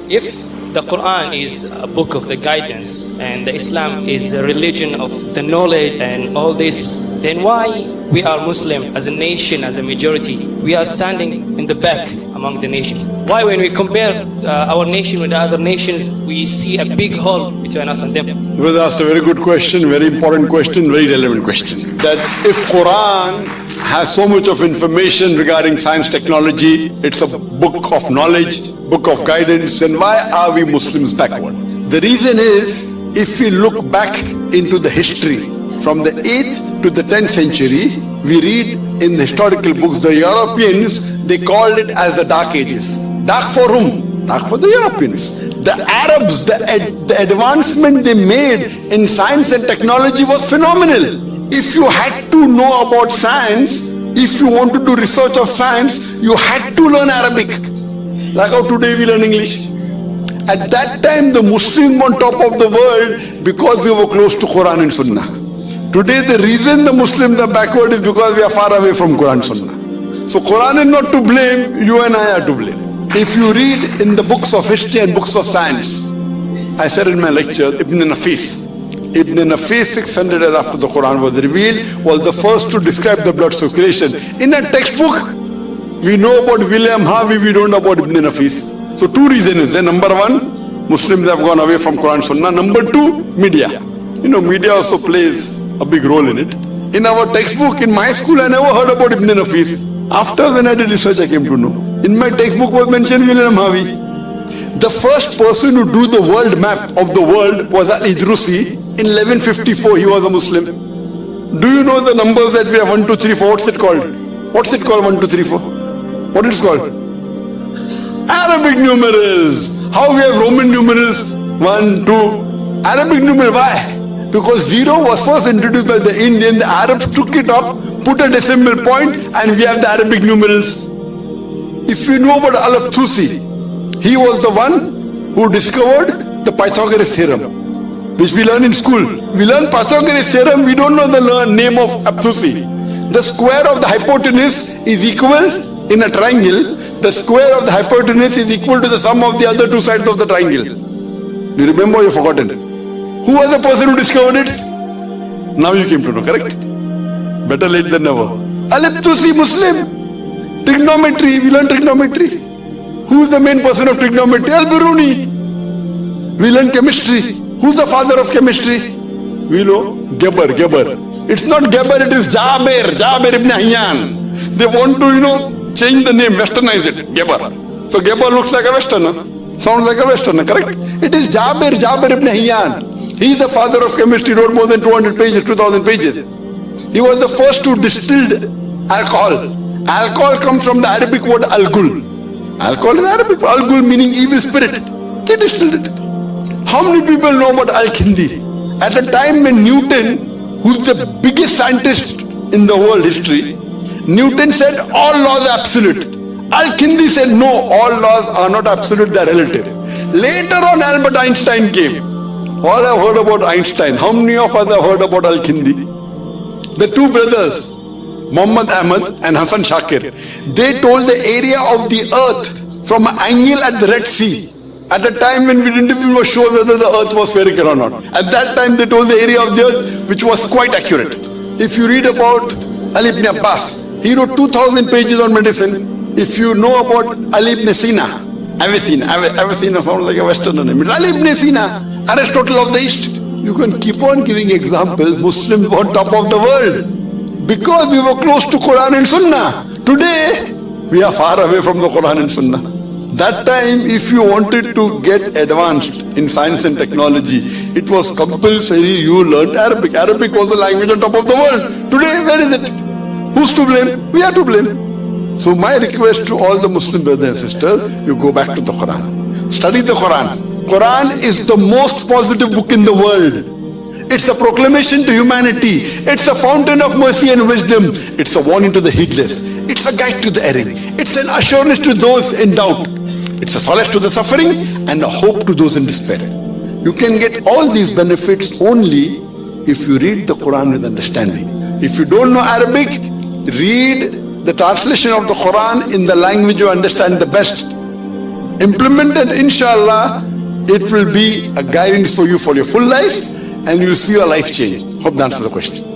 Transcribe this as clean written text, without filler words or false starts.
If the Quran is a book of the guidance and the Islam is a religion of the knowledge and all this, then why we are Muslim as a nation, as a majority, we are standing in the back among the nations? Why when we compare our nation with other nations, we see a big hole between us and them? You was asked a very good question, very important question, very relevant question. That if Quran has so much of information regarding science, technology, it's a book of knowledge, book of guidance, then why are we Muslims backward? The reason is, if we look back into the history, from the 8th to the 10th century, we read in the historical books, the Europeans, they called it as the Dark Ages. Dark for whom? Dark for the Europeans. The Arabs, the advancement they made in science and technology was phenomenal. If you had to know about science, if you want to do research of science, you had to learn Arabic. Like how today we learn English. At that time, the Muslims were on top of the world because we were close to Quran and Sunnah. Today, the reason the Muslims are backward is because we are far away from Quran and Sunnah. So Quran is not to blame, you and I are to blame. If you read in the books of history and books of science, I said in my lecture, Ibn Nafis, 600 years after the Quran was revealed, was the first to describe the blood circulation. In a textbook, we know about William Harvey, we don't know about Ibn Nafis. So two reasons. Number one, Muslims have gone away from Quran Sunnah. Number two, media. You know, media also plays a big role in it. In our textbook, in my school, I never heard about Ibn Nafis. After when I did research, I came to know. In my textbook was mentioned William Harvey. The first person to do the world map of the world was Al-Idrusi. In 1154, he was a Muslim. Do you know the numbers that we have? 1, 2, 3, 4. What's it called? What's it called? 1, 2, 3, 4. What is it called? Arabic numerals. How we have Roman numerals? 1, 2. Arabic numeral. Why? Because 0 was first introduced by the Indian. The Arabs took it up, put a decimal point, and we have the Arabic numerals. If you know about Al-Abtusi, he was the one who discovered the Pythagoras theorem, which we learn in school. We learn Pythagoras theorem, we don't know the name of Abtusi. The square of the hypotenuse is equal in a triangle. The square of the hypotenuse is equal to the sum of the other two sides of the triangle. Do you remember or you've forgotten? Who was the person who discovered it? Now you came to know, correct? Better late than never. Al-Abtusi, Muslim. Trigonometry, we learn trigonometry. Who is the main person of trigonometry? Al-Biruni. We learn chemistry. Who's the father of chemistry? We know Geber. It's not Geber, it is Jabir ibn Hayyan. They want to, change the name, westernize it, Geber. So Geber looks like a westerner, sounds like a westerner, correct? It is Jabir ibn Hayyan. He is the father of chemistry, wrote more than 200 pages, 2000 pages. He was the first to distill alcohol. Alcohol comes from the Arabic word al-gul. Alcohol is Arabic, al-gul meaning evil spirit. He distilled it. How many people know about Al-Kindi? At the time when Newton, who's the biggest scientist in the world history, Newton said all laws are absolute. Al-Kindi said no, all laws are not absolute, they are relative. Later on Albert Einstein came. All have heard about Einstein. How many of us have heard about Al-Kindi? The two brothers, Muhammad Ahmad and Hassan Shakir, they told the area of the earth from an angle at the Red Sea. At a time when we didn't even were sure whether the earth was spherical or not. At that time they told the area of the earth which was quite accurate. If you read about Ali ibn Abbas, he wrote 2000 pages on medicine. If you know about Ali ibn Sina, Avicenna sounds like a westerner name. It's Ali ibn Sina, Aristotle of the East. You can keep on giving examples. Muslims were on top of the world because we were close to Quran and Sunnah. Today, we are far away from the Quran and Sunnah. That time, if you wanted to get advanced in science and technology, it was compulsory you learned Arabic. Arabic was the language on top of the world. Today, where is it? Who's to blame? We are to blame. So my request to all the Muslim brothers and sisters, you go back to the Quran. Study the Quran. Quran is the most positive book in the world. It's a proclamation to humanity. It's a fountain of mercy and wisdom. It's a warning to the heedless. It's a guide to the erring. It's an assurance to those in doubt. It's a solace to the suffering and a hope to those in despair. You can get all these benefits only if you read the Quran with understanding. If you don't know Arabic, read the translation of the Quran in the language you understand the best. implement it, inshallah, it will be a guidance for you for your full life, and you'll see your life change. Hope that answers the question.